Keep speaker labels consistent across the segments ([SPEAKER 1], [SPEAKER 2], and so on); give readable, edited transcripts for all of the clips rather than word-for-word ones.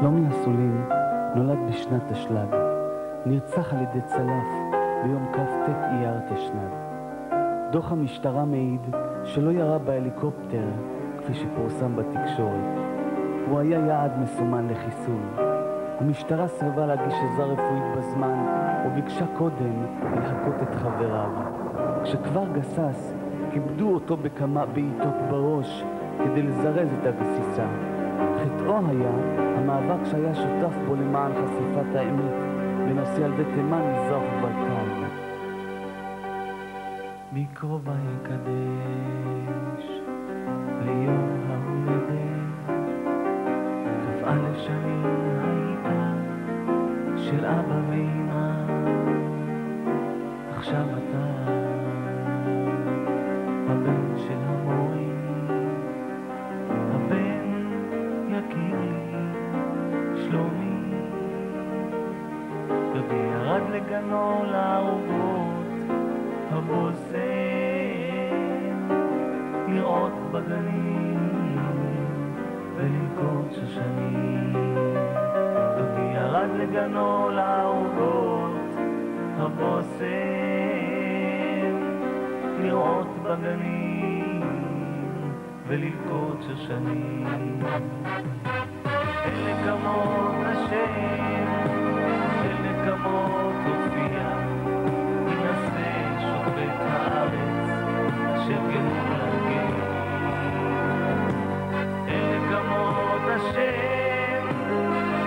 [SPEAKER 1] שלומי אסולין נולד בשנת תשל"ג, נרצח על ידי צלף ביום כ"ט אייר תשנ"ד. דוח המשטרה מעיד שלא ירה בהליקופטר כפי שפורסם בתקשורת. הוא היה יעד מסומן לחיסול. המשטרה סירבה להגיש עזרה רפואית בזמן וביקשה קודם להכות את חבריו. כשכבר גסס, כיבדו אותו בכמה בעיטות בראש כדי לזרז את הגסיסה. חטאו היה המאבק שהיה שותף בו למען חשיפת האמת בנושא ילדי תימן, מזרח ובלקן. בקרובה יקדש ליום ההולדת, כ"א שנים הייתה של אבא ואמא, עכשיו אתה הבן של המורים, הבן יקירי שלומי. דודי ירד לגנו לערוגות הבוסם, לראות בגנים וללקוט שושנים. דודי ירד לגנו לערוגות הבוסם, לראות בגנים וללקוט שושנים. אלה כמות השם, אלה כמות הופיע, ינסה שופט הארץ אשר גמול הגר. אלה כמות השם,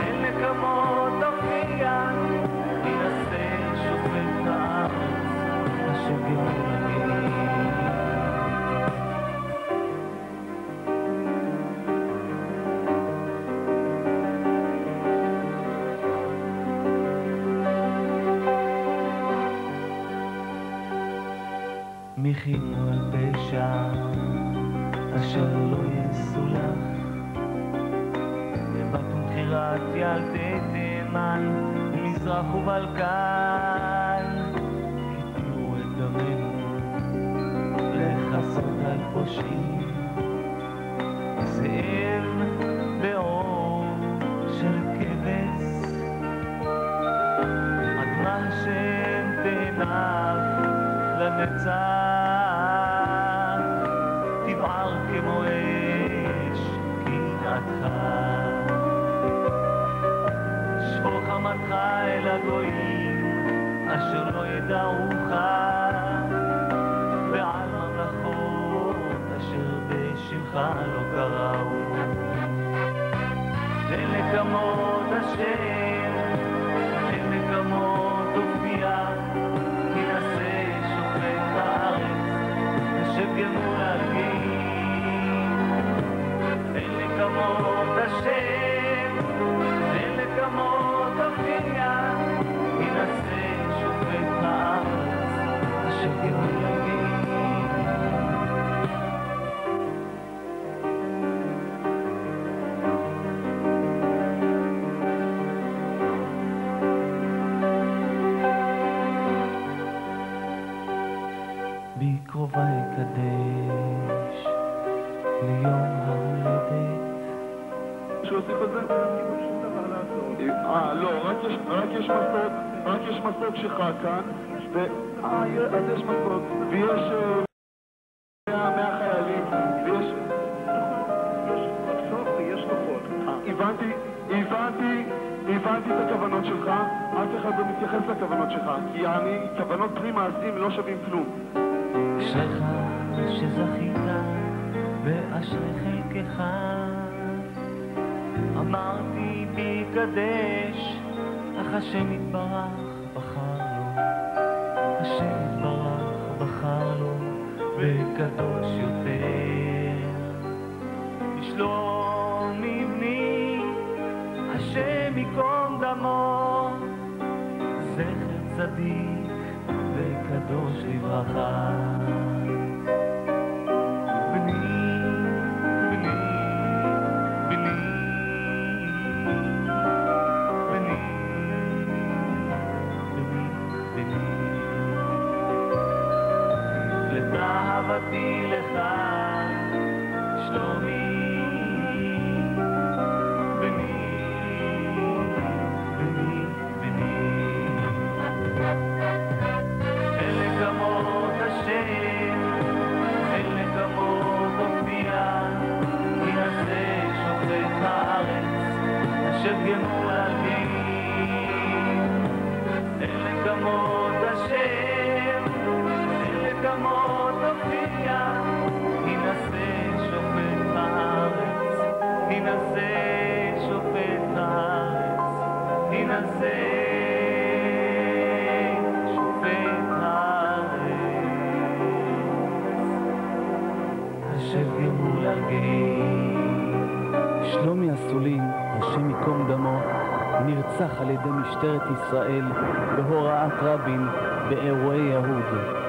[SPEAKER 1] אלה כמות הופיע, ינסה שופט הארץ אשר גמול הגר. מחינו על פשע אשר לא יסולח, הבטנו בחירת ילדי תימן, מזרח ובלקן. קיטלו את דמנו לחסות על פושעים, זאב באור של כבש, אדמה שם תנף לנצח, תבער כמו אש קנאתך, שפוך חמתך אל הגויים אשר לא ידעוך, ועל ממלכות אשר בשמך לא קראו. אלה כמות השם, אלה כמות הופיע, ינסה שופט הארץ אשר גמול הגים. אלה כמות השם, אלה כמות הופיע, ינסה שופט הארץ אשר גמול הגים. בקרובה יקדש ליום ההולדת.
[SPEAKER 2] שעושים בזה? שום דבר לעשות. לא, רק יש מסוק שחק כאן, אז יש מסוק, ויש 100 חיילים, ויש... בסוף יש כוחות. הבנתי את הכוונות שלך, אף אחד לא מתייחס לכוונות שלך, כי כוונות פרי מעשים לא שווים כלום.
[SPEAKER 1] אשריך שזכית ואשרי חלקך, אמרתי ביקדש, אך השם יתברך בחר לו, השם יתברך בחר לו וקדוש יותר. שלומי בני, השם ייקום דמו, זכר צדיק וקדוש לברכה. אהבתי לך שלומי בני גמול גאים. אלה כמות השם, אלה כמות הופיע, ינסה שופט הארץ, ינסה שופט הארץ, ינסה שופט הארץ. השם גמול גאים. שלומי אסולין, השם ייקום דמו, נרצח על ידי משטרת ישראל בהוראת רבין באירועי יהוד.